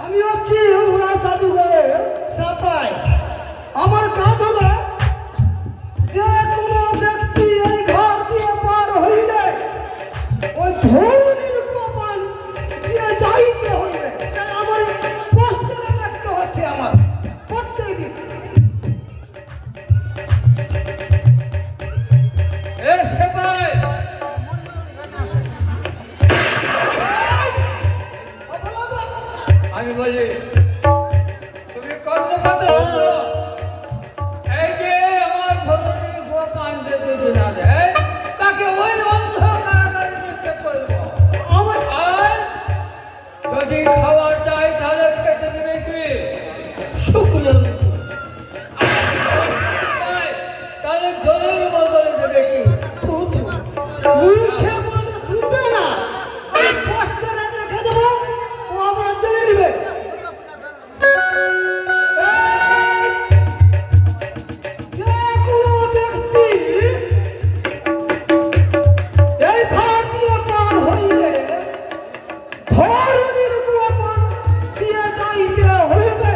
আমি হচ্ছি উড়া জাদুঘরের সাপাই। আমার কাজ হলো যে কোনো ব্যক্তি এই ঘর দিয়ে পার হইলে ওই ধরনের কপাল দিয়ে যাইতে হইবে। আমার পোস্টারে দেখতে হচ্ছে আমার প্রত্যেক দিন। আমি বলি তুমি কত কথা বলছো? এই যে আমার ভগবানের গোপান যদি না দেয় তাকে ওই অন্ধ কারাগারে নিক্ষেপ করে দেবো। আর যদি খাবার চাই তাহলে খেতে দেবে কি শুকনো তাহলে জলের বদলে দেবে কি মুখে বলে শুনবে না, আমি পোস্টারে রেখে দেবো, ও আমার জেনে নেবে। যে কোনো ব্যক্তি এই ঘর দিয়ে পার হইলে ধরনের গোপন দিয়ে যাইতে হইবে,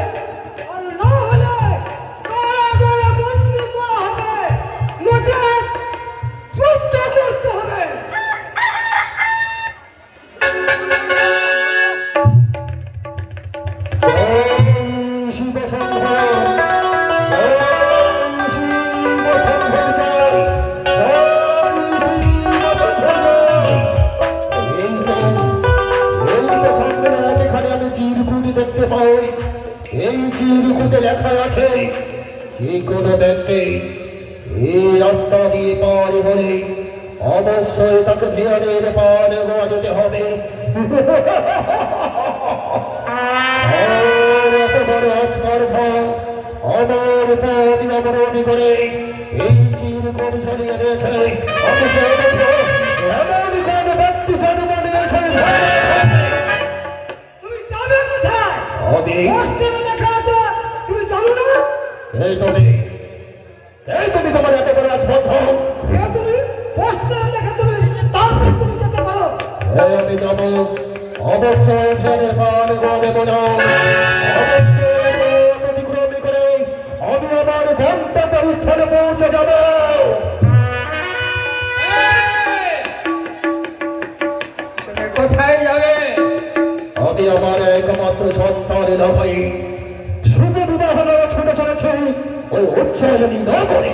আর না হলে কারাগারে বন্দী করা হবে, নচেৎ যুদ্ধ করতে হবে। দেখতে পাই এই চিরকুটে লেখা আছে যে কোনো ব্যক্তি এই রাস্তা দিয়ে পার হলে অবশ্যই তাকে ধ্যানের পান গড়াতে হবে। এত বড় আজকার ভাগ আমার পদ অবরোধ করে এই চিরকুট ছড়িয়ে রয়েছে। আমি চাই এমন কোন ব্যক্তি জন্ম নিয়েছে তুমি যাবে কোথায়? আমি পোস্টারে লেখা আছে, তুমি জানো না? এই তুমি তোমার এত বড় আস্পর্ধ। তুমি পোস্টারে লেখা, তুমি তারপরে তুমি যেতে পারো। আমি যাব অবশ্যই ধ্যানের পান গড়ে বোঝাও অতিক্রম করে আমি আমার গন্তব্যস্থলে পৌঁছে যাব। তুমি কোথায় যাবে? আমি আমার একমাত্র সন্তানের লাভাই শুভ বিবাহ ছুটে চলেছে ওই উচ্চারণী না করে।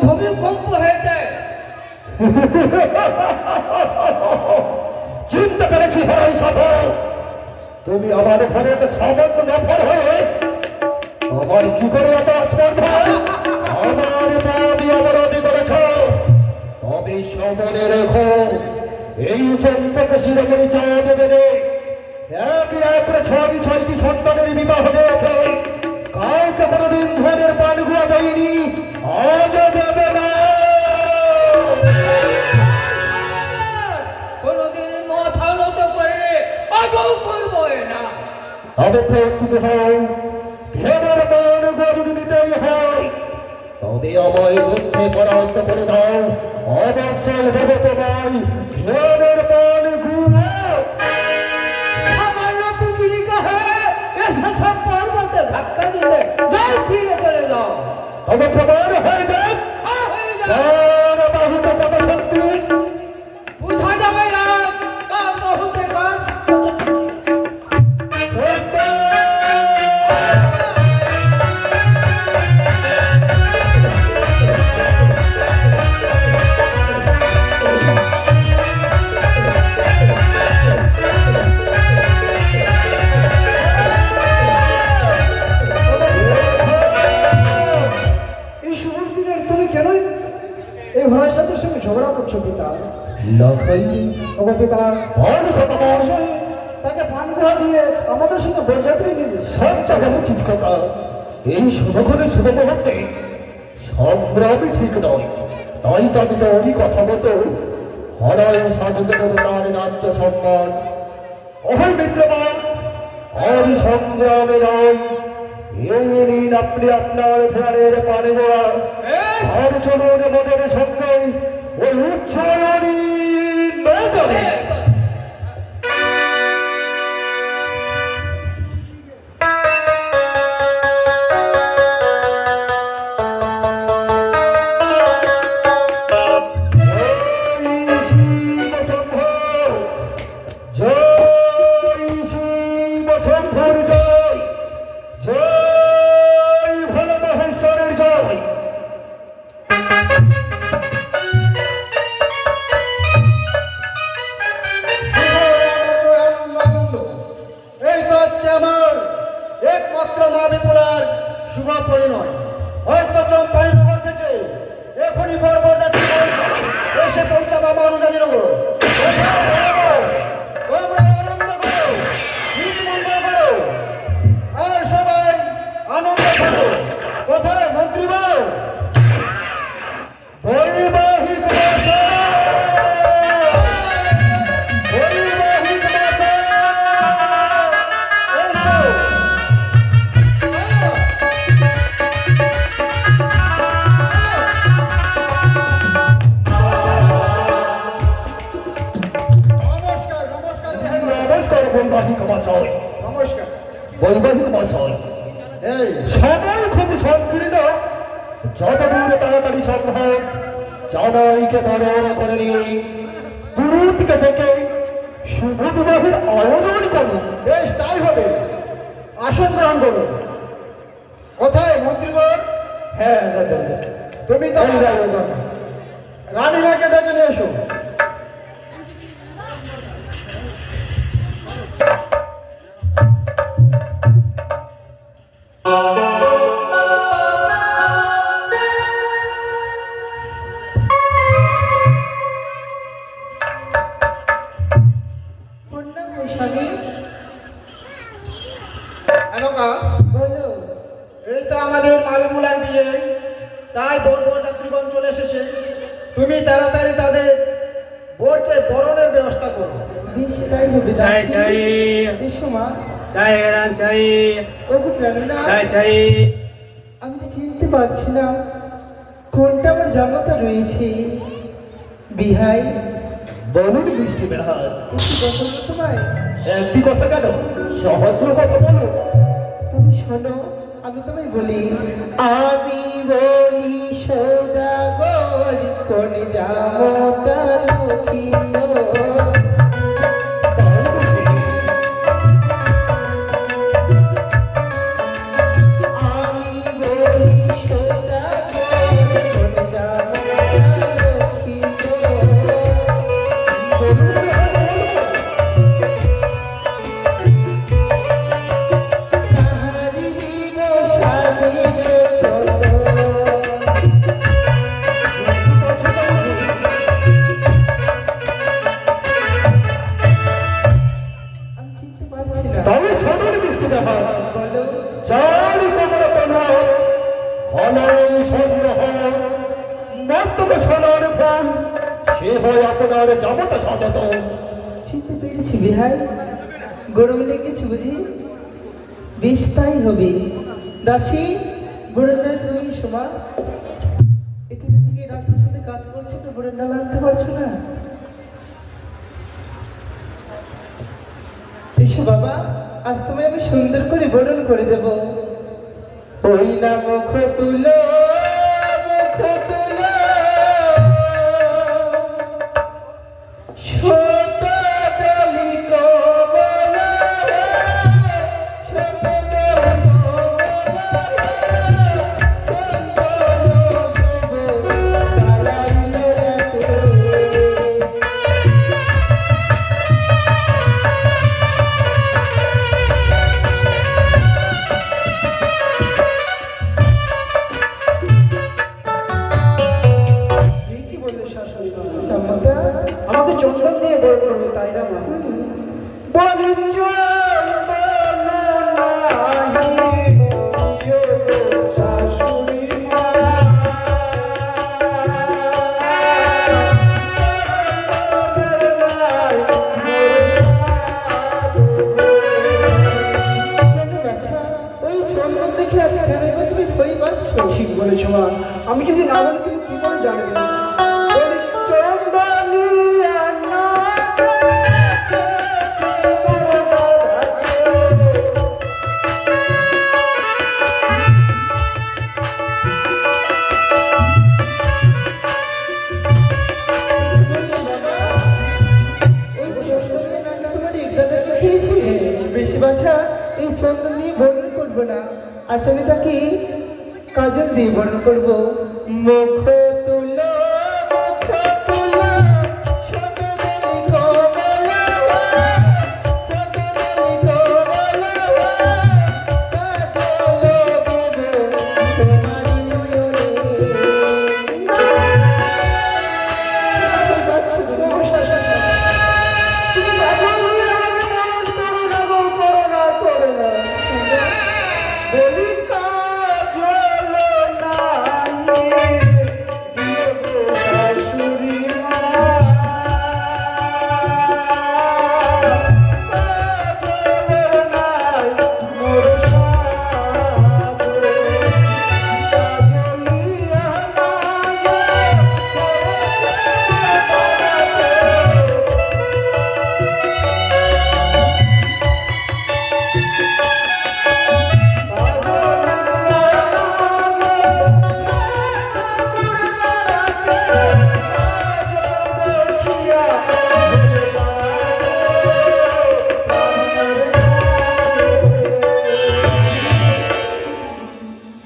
ভূমিকম্প হয়েছে। চিন্তা করেছি ভাই সফল তুমি আমার ঘরে সামান্য নফর হয়ে আমার কি করে এত স্পর্ধা আমার পাবি অবরোধী করেছ। তবে সমনে রেখো এই চম্পক শিরোমণি চাঁদ বেড়ে এক এক করে ছয়টি সন্তানের বিবাহ হয়েছে। কাউকে কোনোদিন ধনের পান গুয়া দেয়নি, আজও দেবে না। কোনদিন মাথা নত করে আদৌ করবো না। তবে প্রস্তুত হও ধনের পান গরু নিতেই হয়। তবে আমায় যুদ্ধে পরাস্ত করে দাও, অবশ্যই দেব তোমায় ধনের পান গুয়া। সামান্য পিপিলিকা হয়ে এসব পর্বতে ধাক্কা দিলে যাও ফিরে চলে যাও। তবে প্রমাণ হয়ে যাক হয়ে যাও। কার বাহুতে কত শক্তি। বুঝা যাবে না কার বাহুতে কার। এই শুভ দিনের তুমি কেন এই ভয়ের সাথে সঙ্গে ঝগড়া করছো পিতা? ওগো পিতা, তাকে পান গুহা দিয়ে আমাদের সঙ্গে বরযাত্রী নিবি। সব জায়গায় চিৎকার এই শুভক্ষণে শুভ মুহূর্তে সংগ্রামই ঠিক নয়। তাই তো আমি তোরই কথা মতো হরায় সাধুকে দেব তার রাজ্য সম্মান। অহৈ মিত্রমান, আর সংগ্রামে নয়, এই নিন আপনি আপনার প্রাণের পানে গোয়া। আর চলুন মদের সঙ্গে ওই উচ্চয়নী নগরে। এই তো আজকে আমার একমাত্র মা বিপুলার শুভ পরিণয়। হয়তো চম্পাইনগর থেকে এখনই বর্বর যাত্রী এসে পৌঁছাবো আমার অনুযায়ীনগর। তোমরা আনন্দ করো, ঈদ মঙ্গল করো, আর সবাই আনন্দ থাকো। কোথায় মন্ত্রী বউ? বৈবাহিক বাসা! বৈবাহিক বাসা! এই তো! নমস্কার, নমস্কার, নমস্কার বৈবাহিক মশাই। নমস্কার। বৈবাহিক মশাই, এই সময় খুব সংকীর্ণ, যতদূর তাড়াতাড়ি সম্ভব জামাইকে বরণ করে নিয়ে পুরুতকে ডেকে শুভ বিবাহের আয়োজন করুন। বেশ, তাই হবে। আসন গ্রহণ করুন। কোথায় মন্ত্রীবর? হ্যাঁ, তুমি তো রানীমাকে ডেকে নিয়ে এসো। এই তো আমাদের মাবিমুলার বিয়ে, তাই বোর যাত্রীগণ চলে এসেছে। তুমি তাড়াতাড়ি তাদের বোরকে বরণের ব্যবস্থা করো। তাই হবে। চাই চাই বিশ্বমা, চাই এরান চাই ওগো প্রাণনা, চাই চাই। আমি তো চিনতে পারছি না কোনটা আমার জামাতা রয়েছে। বিহাই, বলুন মিষ্টি বেহার, একটু কথা বলো তোমায়। একটি কথা কেন, সহস্র কথা বলুন। তুমি শোনো, আমি তোমায় বলি। আমি বলি সৌদাগর কোন জামাতা লক্ষিল। আমি বলি সৌদাগর কোন জামাতা লক্ষিল। তাহারি দিন স্বাধীন ছোট। আমি চিনতে পারছি না। তবে শোনুন মিষ্টি বেহার, বলো। যার কোমর কোন ঘনই স্বর্ণ হয়, মস্তকে সোনার ফল, সে হয় আপনার জামাতা সাজাত। চিনতে পেরেছি বিহাই, গরম লেগেছে বুঝি? বেশ তাই হবে। দাসী, বরণডাল নিয়ে শোভা। এখানে থেকে ডাক্তার সাথে কাজ করছো তো, বরণডাল আনতে পারছো না? এসো বাবা, আজ তোমায় আমি সুন্দর করে বরণ করে দেব। ওই না মুখ তুলো, মুখ তুলো, শত দলি কমলা রে, শত দলি কমলা রে, চন্দন দেব তারাইল রাতে। কি বললে শাশুড়ি মা? জামাতা, আমাকে চন্দন দিয়ে বড় করবে, তাই না মা? বলি শাশুড়ি মা আচ্ছা আমি তাকে কাজল দিয়ে বরণ করবো। মুখ তুলো মুখ তুলো সদনী কমলা সদনী কমলা কাজল দেব তোমার নয়নে। তুমি কাজল দিয়ে আমাকে বরণ করো না গো, করো না, করো না। বলি কাজল নাই দিও গো শাশুড়ি মা, কাজল নাই মোর সাধে, কাজলিয়া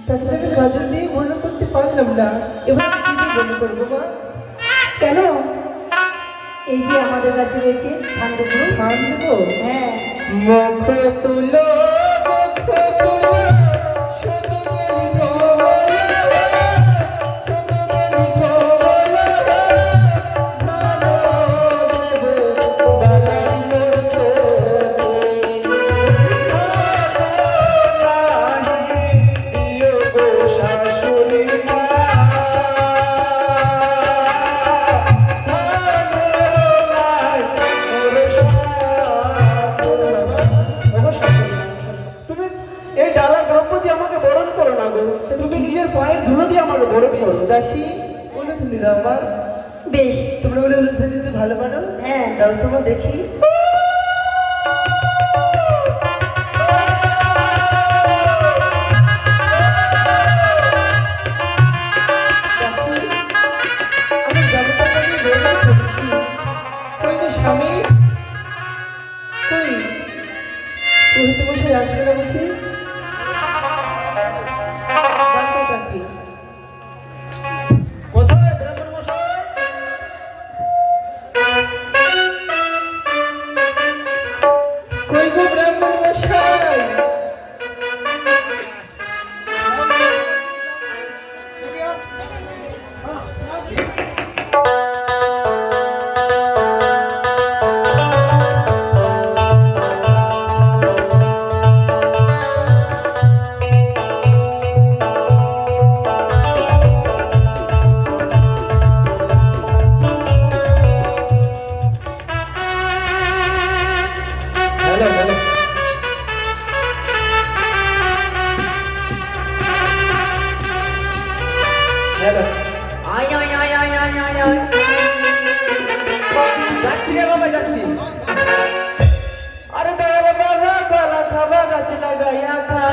তাকে আমি কাজল দিয়ে বরণ করতে পারলাম না, এবার কি দিয়ে বরণ করবো মা? কেন? এই যে আমাদের কাছে রয়েছে ঠান্ডুগুলো। খান দেবো? হ্যাঁ, মুখ তুলো মুখ তুলো সদনী কমলা সদনী কমলা মানো দেব বালাই মস্তকে। দিও গো শাশুড়ি মা, তুমি এই ডালার দ্রব্য দিয়ে আমাকে বরণ করো না গো, তুমি নিজের পায়ের ধুলো দিয়ে আমাকে বরণ করো। দাসী বলে তুমি দাও মা, বেশ। তোমরা বলে উল্টে দিতে ভালো পারো। হ্যাঁ। দাও তোমরা দেখি। দাসী, আমি জগৎটাকে বরণ করেছি। কই গো স্বামী, কই পুরোহিত মশাই আসবে না বুঝি? ডাকো তাকে। কোথায় ব্রাহ্মণ মশাই? কই গো ব্রাহ্মণ মশাই? হ্যালো হ্যালো, হ্যালো, আয় আয় আয় আয় আয় আয় আয়। যাচ্ছি রে বাবা যাচ্ছি। আরে বাবা বাবা গলা খাবা গাছ লাগাইয়া খা